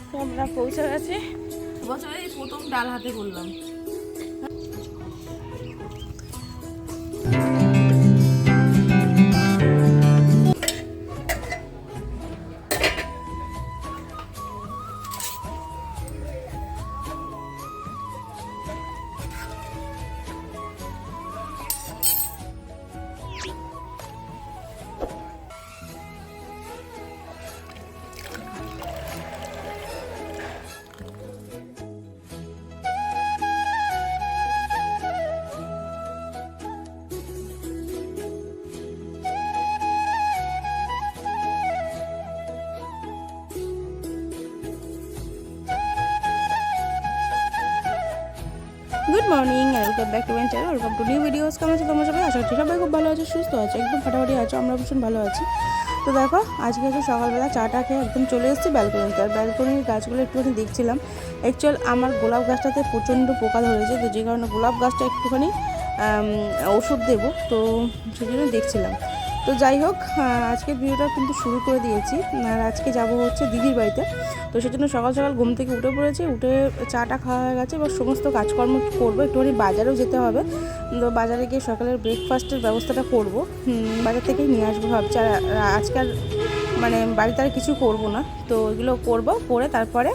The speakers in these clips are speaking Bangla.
তো আমরা পৌঁছে গেছি। বছরে এই প্রথম ডাল হাতে করলাম। গুড মর্নিং আর welcome back to my channel, welcome to new videos. কেমন আছে তোমরা সবাই? আশা করছি সবাই খুব ভালো আছে, সুস্থ আছে, একদম ফাটাফাটি আছে। আমরা ভীষণ ভালো আছি। তো দেখো আজকে হচ্ছে সকালবেলা চাটা খেয়ে একদম চলে এসেছি ব্যালকনিতে। আর ব্যালকনির গাছগুলো একটুখানি দেখছিলাম। অ্যাকচুয়াল আমার গোলাপ গাছটাতে প্রচণ্ড পোকা ধরেছে, তো যে কারণে গোলাপ গাছটা একটুখানি ওষুধ দেবো, তো সেই জন্য দেখছিলাম। তো যাই হোক, আজকে ভিডিওটা কিন্তু শুরু করে দিয়েছি। আর আজকে যাব হচ্ছে দিদির বাড়িতে। তো সেজন্য সকাল সকাল ঘুম থেকে উঠে পড়েছি, উঠে চাটা খাওয়া হয়ে গেছে। এবার সমস্ত কাজকর্ম করবো, একটুখানি বাজারেও যেতে হবে। তো বাজারে গিয়ে সকালের ব্রেকফাস্টের ব্যবস্থাটা করব, বাজার থেকেই নিয়ে আসবো ভাবছি। আর আজকাল মানে বাড়িতে আর কিছু করব না, তো এগুলো করব, করে তারপরে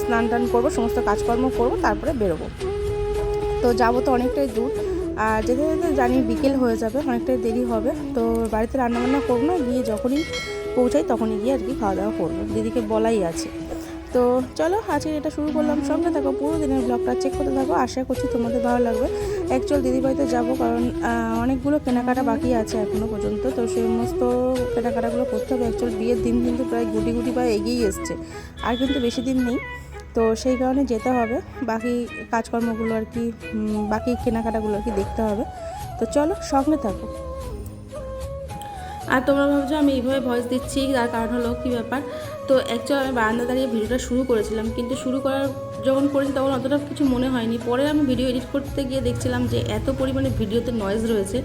স্নান টান করবো, সমস্ত কাজকর্ম করব, তারপরে বেরোবো। তো যাবো তো অনেকটাই দূর, আর যেতে যেতে জানি বিকেল হয়ে যাবে, অনেকটাই দেরি হবে। তো বাড়িতে রান্নাবান্না করবো না, গিয়ে যখনই পৌঁছাই তখনই গিয়ে আর কি খাওয়া দাওয়া করবো, দিদিকে বলাই আছে। তো চলো আজকে এটা শুরু করলাম, সঙ্গে থাকো, পুরো দিনের ব্লগটা চেক করতে থাকো। আশা করছি তোমাদের ভালো লাগবে। অ্যাকচুয়াল দিদি বাড়িতে যাবো, কারণ অনেকগুলো কেনাকাটা বাকি আছে এখনও পর্যন্ত। তো সেই সমস্ত কেনাকাটাগুলো করতে হবে। অ্যাকচুয়াল বিয়ের দিন কিন্তু প্রায় গুটি গুটি বা এগিয়েই এসছে, আর কিন্তু বেশি দিন নেই। তো সেই কারণে যেতে হবে, বাকি কাজকর্মগুলো আর কি, বাকি কেনাকাটাগুলো আর কি দেখতে হবে। তো চলো সঙ্গে থাকো। আর তোমরা ভাবছো আমি এইভাবে ভয়েস দিচ্ছি, তার কারণ হলো কী ব্যাপার। তো অ্যাকচুয়ালি আমি বারান্দা দাঁড়িয়ে ভিডিওটা শুরু করেছিলাম, কিন্তু শুরু করার যখন করেছি তখন অতটা কিছু মনে হয়নি। পরে আমি ভিডিও এডিট করতে গিয়ে দেখছিলাম যে এত পরিমাণে ভিডিওতে নয়েজ রয়েছে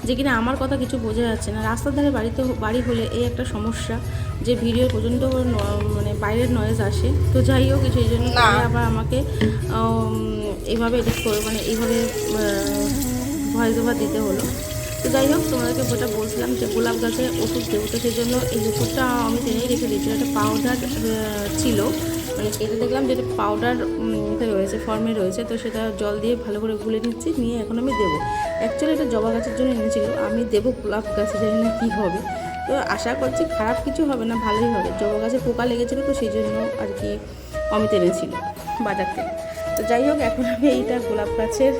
যে কিনা আমার কথা কিছু বোঝা যাচ্ছে না। রাস্তার ধারে বাড়ি হলে এই একটা সমস্যা, যে ভিডিও প্রচণ্ড মানে বাইরের নয়েজ আসে। তো যাই হোক, কিছু এই জন্য আবার আমাকে এইভাবে এডিট করে, মানে এইভাবে ভয়েস ওভার দিতে হলো। তো যাই হোক, তোমাদেরকে যেটা বলছিলাম যে গোলাপ গাছে ওষুধ দেবো, তো সেই জন্য এই ওষুধটা আমি টেনেই রেখে দিয়েছিলাম। একটা পাউডার ছিল, মানে কেটে দেখলাম যেটা পাউডার রয়েছে, ফর্মে রয়েছে। তো সেটা জল দিয়ে ভালো করে গুলে নিচ্ছি, নিয়ে এখন আমি দেবো। অ্যাকচুয়ালি এটা জবা গাছের জন্য এনেছিল, আমি দেবো গোলাপ গাছে, জানি না কী হবে। তো আশা করছি খারাপ কিছু হবে না, ভালোই হবে। জবা গাছে পোকা লেগেছিলো, তো সেই জন্য আর কি অমিত এনেছিল বাজার থেকে। তো যাই হোক, এখন আমি এইটা গোলাপ গাছের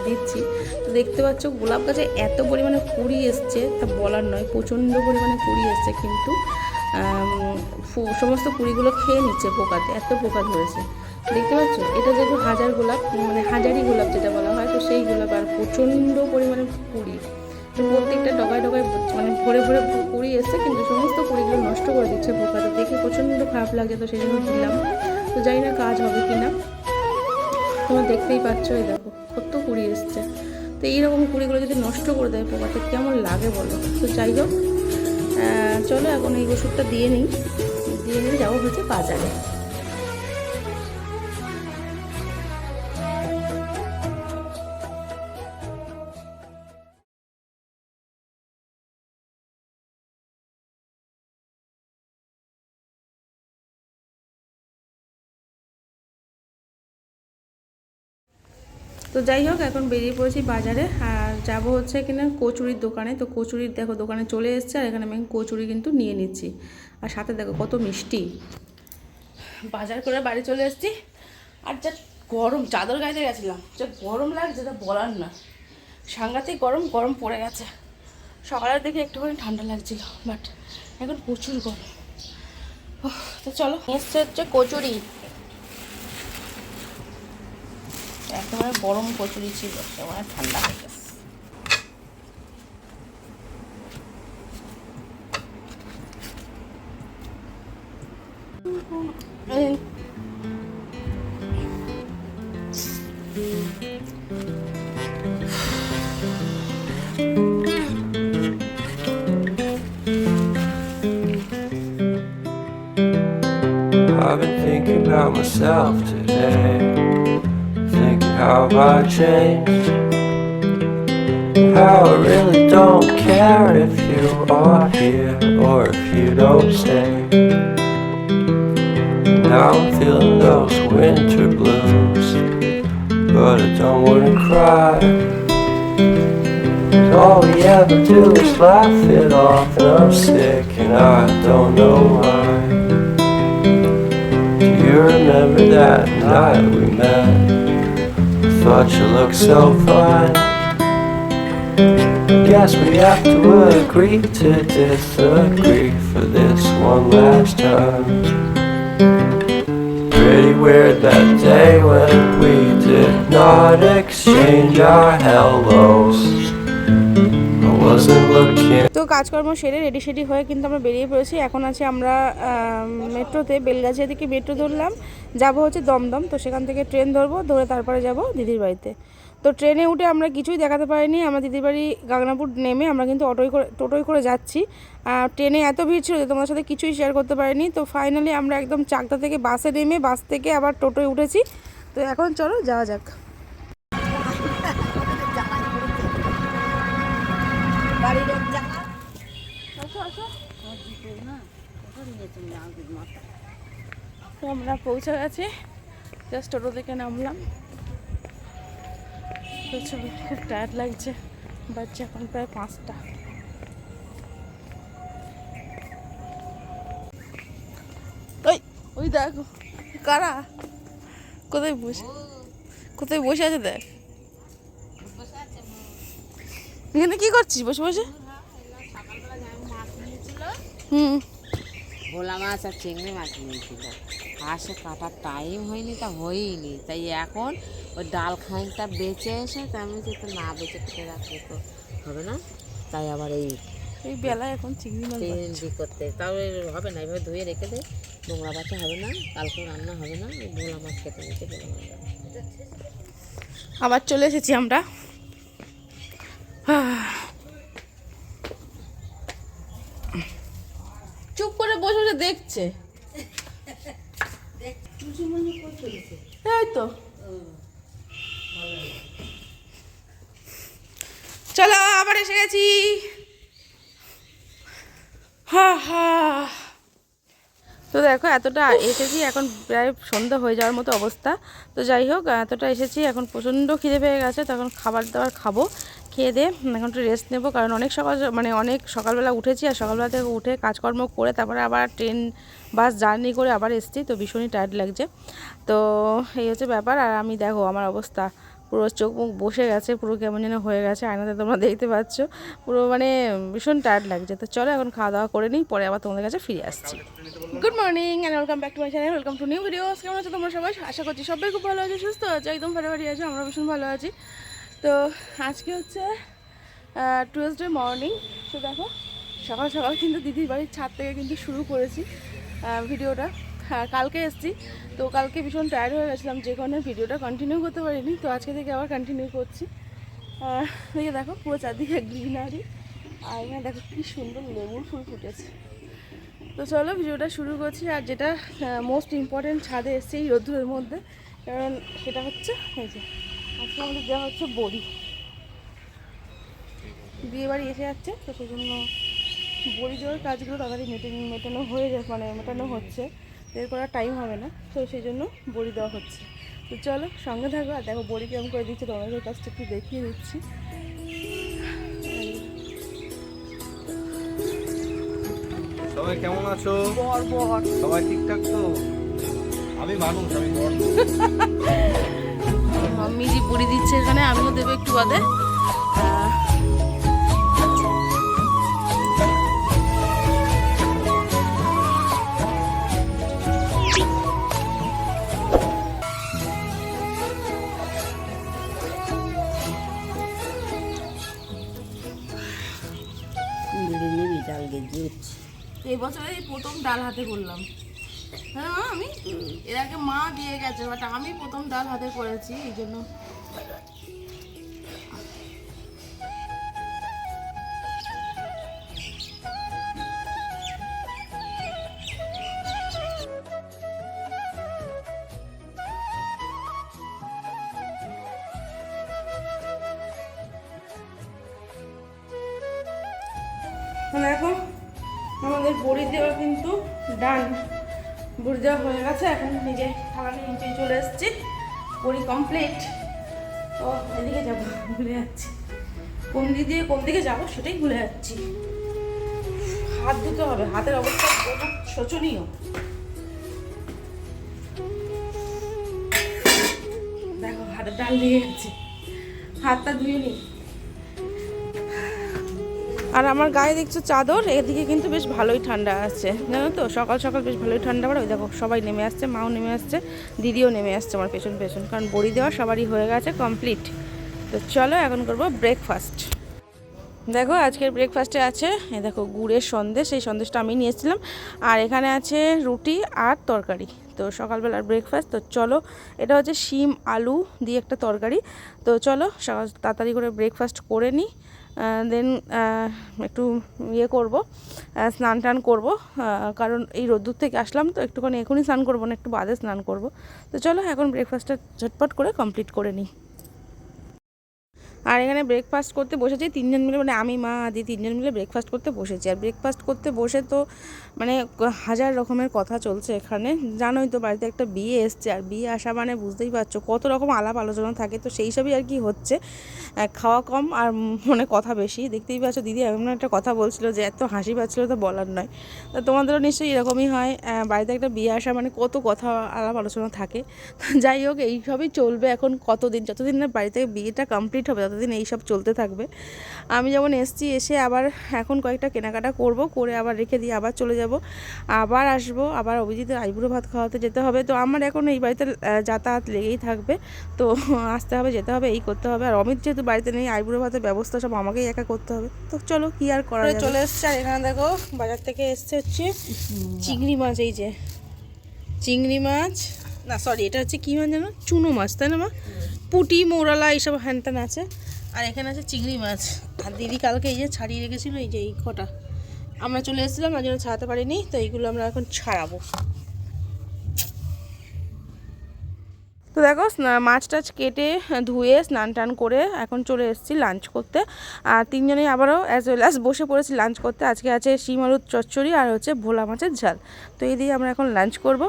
দিচ্ছি। তো দেখতে পাচ্ছ গোলাপ গাছে এত পরিমাণে কুড়ি এসছে, তা বলার নয়, প্রচণ্ড পরিমাণে কুড়ি এসছে। কিন্তু সমস্ত কুড়িগুলো খেয়ে নিচ্ছে পোকাতে, এত পোকা ধরেছে দেখতে পাচ্ছ। এটা দেখো হাজার গোলাপ, মানে হাজারি গোলাপ যেটা বলা হয়, তো সেই গোলাপ, আর প্রচণ্ড পরিমাণে কুড়ি। তো প্রত্যেকটা ডগায় ডগায় মানে ভরে ভরে কুড়ি এসছে, কিন্তু সমস্ত কুড়িগুলো নষ্ট করে দিচ্ছে পোকাটা। দেখে প্রচণ্ড খারাপ লাগে, তো সেই জন্য দিলাম। তো জানি না কাজ হবে কি না, তোমরা দেখতেই পাচ্ছ। এই দেখো কত কুড়ি এসছে। তো এইরকম কুড়িগুলো যদি নষ্ট করে দেয় পোকাতে, কেমন লাগে বলো। তো যাই হোক, চলো এখন এই ওষুধটা দিয়ে নিই যাবো হচ্ছে বাজারে। তো যাই হোক, এখন বেরিয়ে পড়েছি বাজারে, আর যাব হচ্ছে কিনা কচুরির দোকানে। তো কচুরির দেখো দোকানে চলে এসেছে, আর এখানে আমি কচুরি কিন্তু নিয়ে নিচ্ছি। আর সাথে দেখো কত মিষ্টি। বাজার করে বাড়ি চলে এসেছি, আর যা গরম, চাদর গাইতে গেছিলাম, যা গরম লাগছে তা বলার না। সাংঘাতিক গরম গরম পড়ে গেছে। সকালের দিকে একটুখানি ঠান্ডা লাগছিল, বাট এখন প্রচুর গরম। তো চলো, এসছে হচ্ছে কচুরি, একেবারে গরম কচুরি ছিল, একেবারে ঠান্ডা হয়ে গেছে। I've been thinking about myself today, thinking how I changed, how I really don't care if you are here or if you don't stay. Now I'm feeling those winter blues, but I don't wanna cry. All we ever do is laugh it off, and I'm sick and I don't know why. Do you remember that night we met? I thought you looked so fine. Guess we have to agree to disagree for this one last time. Pretty weird that day when we did not exchange our hellos. I wasn't looking. তো কাজকর্ম সেরে রেডি সেডি হয়ে কিন্তু আমরা বেরিয়ে পড়েছি। এখন আছে আমরা মেট্রোতে বেলগাছিয়া থেকে মেট্রো ধরলাম, যাব হচ্ছে দমদম। তো সেখান থেকে ট্রেন ধরবো, ধরে তারপরে যাব দিদির বাড়িতে। তো ট্রেনে উঠে আমরা কিছুই দেখাতে পারিনি। আমরা দিদির বাড়ি গাগনাপুর নেমে আমরা কিন্তু টোটোয় করে যাচ্ছি। ট্রেনে এত ভিড় ছিল যে তোমার সাথে কিছুই শেয়ার করতে পারিনি। তো ফাইনালি আমরা একদম চাকদা থেকে বাসে নেমে বাস থেকে আবার টোটোয় উঠেছি। তো এখন চলো যাওয়া যাক। তো আমরা পৌঁছে গেছি, জাস্ট টোটো থেকে নামলাম। খুব টায়ার্ড লাগছে, বাচ্চা এখন প্রায় 5টা। ওই দেখো কারা কোথায় বসে আছে, দেখ এখানে কি করছিস বসে বসে? ভোলা মাছ আর চিংড়ি মাছ নিয়েছিল, হাঁসে কাটার টাইম হয়নি, তা হয়নি। তাই এখন ওই ডাল খাইনটা বেঁচে এসে তাই আমি তো না বেঁচে কেটে রাখলে তো হবে না, তাই আবার এই বেলায় এখন চিংড়ি মাছ করতে তাহলে হবে না। এইভাবে ধুয়ে রেখে দেয়, নোংরা বাচ্চা হবে না, কালকে রান্না হবে না। এই ভোলা মাছ খেতে নিতে ভোলা মাছ। আবার চলে এসেছি আমরা। চুপ করে বসে বসে দেখছে, এই তো চলো আবার এসে গেছি। তো দেখো এতটা এসেছি, এখন প্রায় সন্ধ্যা হয়ে যাওয়ার মতো অবস্থা। তো যাই হোক এতটা এসেছি, এখন প্রচণ্ড খিদে পেয়ে গেছে। তখন খাবার দাবার খাবো, খেয়ে দিয়ে এখন একটু রেস্ট নেবো। কারণ অনেক সকালবেলা উঠেছি, আর সকালবেলা থেকে উঠে কাজকর্ম করে তারপরে আবার ট্রেন বাস জার্নি করে আবার এসেছি। তো ভীষণই টায়ার্ড লাগছে। তো এই হচ্ছে ব্যাপার। আর আমি দেখো আমার অবস্থা, পুরো চোখ মুখ বসে গেছে, পুরো কেমন যেন হয়ে গেছে, আয়নাতে তোমরা দেখতে পাচ্ছ। পুরো ভীষণ টায়ার্ড লাগছে। তো চলো এখন খাওয়া দাওয়া করে নিই, পরে আবার তোমাদের কাছে ফিরে আসছি। Good morning and welcome back to my channel, welcome to new videos. কেমন আছো তোমরা সবাই? আশা করছি সবাই খুব ভালো আছে, সুস্থ আছে, একদম ফাটাফাটি আছে। আমরা ভীষণ ভালো আছি। তো আজকে হচ্ছে টুয়েসডে মর্নিং। তো দেখো সকাল সকাল কিন্তু দিদির বাড়ির ছাদ থেকে কিন্তু শুরু করেছি ভিডিওটা। কালকে এসেছি, তো কালকে ভীষণ টায়ার্ড হয়ে গেছিলাম, যে কারণে ভিডিওটা কন্টিনিউ করতে পারিনি। তো আজকে থেকে আবার কন্টিনিউ করছি। দেখে দেখো পুরো চারদিকে গ্রিনারি, আর এখানে দেখো কী সুন্দর লেবুর ফুল ফুটেছে। তো চলো ভিডিওটা শুরু করছি। আর যেটা মোস্ট ইম্পর্টেন্ট, ছাদে এসছে এই রোদ্দুরের মধ্যে, কারণ সেটা হচ্ছে এই যে আজকে আমাদের দেওয়া হচ্ছে বড়ি। বিয়ে বাড়ি এসে যাচ্ছে, তো সেই জন্য বড়ি দেওয়ার কাজগুলো তাড়াতাড়ি মেটানো হচ্ছে, এর করার টাইম হবে না। তো সেই জন্য বড়ি দেওয়া হচ্ছে। তো চলো সঙ্গে থাকো, আর দেখো বড়ি কেমন করে দিচ্ছে তোমাদের কাছটা একটু দেখিয়ে দিচ্ছি। সবাই কেমন আছো? বর সবাই ঠিকঠাক তো? আমি মানুষ, আমি বর। মাম্মি যে বড়ি দিচ্ছে এখানে, আমিও দেবো একটু বাদে। এই বছরে প্রথম ডাল হাতে করলাম। হ্যাঁ আমি এর আগে মা দিয়ে গেছে, বাট আমি প্রথম ডাল হাতে করেছি, এই জন্য। দেখো আমাদের বড়ি দেওয়া কিন্তু ডান, বড়ি দেওয়া হয়ে গেছে। এখন নিজে থালা নিচে চলে এসেছি, বড়ি কমপ্লিট। তো এদিকে যাবো, ভুলে যাচ্ছি কোন দিকে যাবো সেটাই ভুলে যাচ্ছি। হাত ধুতে হবে, হাতের অবস্থা বহুত শোচনীয়। দেখো হাতের ডাল লেগে গেছে, হাতটা ধুয়ে নিই। আর আমার গায়ে দেখছো চাদর, এদিকে কিন্তু বেশ ভালোই ঠান্ডা আছে জানো তো, সকাল সকাল বেশ ভালোই ঠান্ডা পড়ে। ওই দেখো সবাই নেমে আসছে, মাও নেমে আসছে, দিদিও নেমে আসছে আমার পেছন পেছন, কারণ বড়ি দেওয়া সবারই হয়ে গেছে কমপ্লিট। তো চলো এখন করবো ব্রেকফাস্ট। দেখো আজকের ব্রেকফাস্টে আছে এই দেখো গুড়ের সন্দেশ, এই সন্দেশটা আমি নিয়েছিলাম, আর এখানে আছে রুটি আর তরকারি। তো সকালবেলার ব্রেকফাস্ট। তো চলো, এটা হচ্ছে শিম আলু দিয়ে একটা তরকারি। তো চলো সকাল তাড়াতাড়ি করে ব্রেকফাস্ট করে নিই, দেন একটু করবো, স্নান টান করবো, কারণ এই রোদ্দুর থেকে আসলাম তো একটুখানি এখনই স্নান করবো না, একটু বাদে স্নান করব। তো চলো এখন ব্রেকফাস্টটা ঝটপট করে কমপ্লিট করে নিই। আর এখানে ব্রেকফাস্ট করতে বসেছি তিনজন মিলে, মানে আমি মা আদি তিনজন মিলে ব্রেকফাস্ট করতে বসেছি। আর ব্রেকফাস্ট করতে বসে তো মানে হাজার রকমের কথা চলছে এখানে, জানোই তো বাড়িতে একটা বিয়ে এসছে, আর বিয়ে আসা মানে বুঝতেই পারছো কত রকম আলাপ আলোচনা থাকে। তো সেই সবই আর কি হচ্ছে, খাওয়া কম আর মনে কথা বেশি। দেখতেই পাচ্ছ দিদি এমন একটা কথা বলছিল যে এত হাসি পাচ্ছিলো তো বলার নয়। তো তোমাদেরও নিশ্চয়ই এরকমই হয়, বাড়িতে একটা বিয়ে আসা মানে কত কথা আলাপ আলোচনা থাকে। যাই হোক এইসবই চলবে এখন কতদিন, যতদিন না বাড়িতে বিয়েটা কমপ্লিট হবে ততদিন এইসব চলতে থাকবে। আমি যেমন এসছি, এসে আবার এখন কয়েকটা কেনাকাটা করব, করে আবার রেখে দিয়ে আবার চলে যাব, আবার আসবো, আবার অভিজিতের আইবুড়ো ভাত খাওয়াতে যেতে হবে। তো আমার এখন এই বাড়িতে যাতায়াত লেগেই থাকবে, তো আসতে হবে যেতে হবে এই করতে হবে। আর অমিত যেহেতু বাড়িতে নেই, আইবুড়ো ভাতের ব্যবস্থা সব আমাকেই একা করতে হবে। তো চলো কি আর করা যাবে। চলে এসছে, আর এখানে দেখো বাজার থেকে এসছে হচ্ছে চিংড়ি মাছ, এই যে চিংড়ি মাছ, না সরি এটা হচ্ছে কী মাছ জানো, চুনো মাছ তাই না মা, পুঁটি মৌরালা এইসব হ্যানত্যান আছে। আর এখানে আছে চিংড়ি মাছ, আর দিদি কালকে এই যে ছাড়িয়ে রেখেছিল, এই যে এই কটা আমরা চলে এসেছিলাম আর জন্য ছাড়াতে পারিনি, তো এইগুলো আমরা এখন ছাড়াবো। তো দেখো মাছ টাছ কেটে ধুয়ে স্নান টান করে এখন চলে এসেছি লাঞ্চ করতে। আর তিনজনেই আবারও অ্যাজ ওয়েল অ্যাজ বসে পড়েছি লাঞ্চ করতে। আজকে আছে শিম আলুর চচ্চড়ি আর হচ্ছে ভোলা মাছের ঝাল। তো এই দিয়ে আমরা এখন লাঞ্চ করব।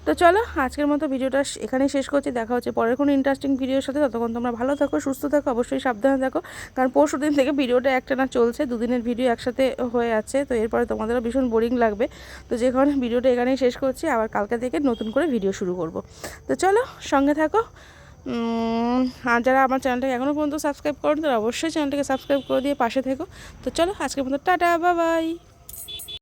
তো চলো আজকের মতো ভিডিওটা এখানেই শেষ করছি, দেখা হচ্ছে পরের কোনো ইন্টারেস্টিং ভিডিওর সাথে। ততক্ষণ তোমরা ভালো থাকো, সুস্থ থাকো, অবশ্যই সাবধানে থাকো, কারণ পরশু দিন থেকে ভিডিওটা একটানা চলছে, দুদিনের ভিডিও একসাথে হয়ে আছে। তো এরপরে তোমাদেরও ভীষণ বোরিং লাগবে। তো যেখানে ভিডিওটা এখানেই শেষ করছি, আবার কালকে থেকে নতুন করে ভিডিও শুরু করব। তো চলো সঙ্গে থাকো। আর যারা আমার চ্যানেলটাকে এখনও পর্যন্ত সাবস্ক্রাইব করেন তারা অবশ্যই চ্যানেলটাকে সাবস্ক্রাইব করে দিয়ে পাশে থেকো। তো চলো আজকের মতো টাটা, বাই বাই।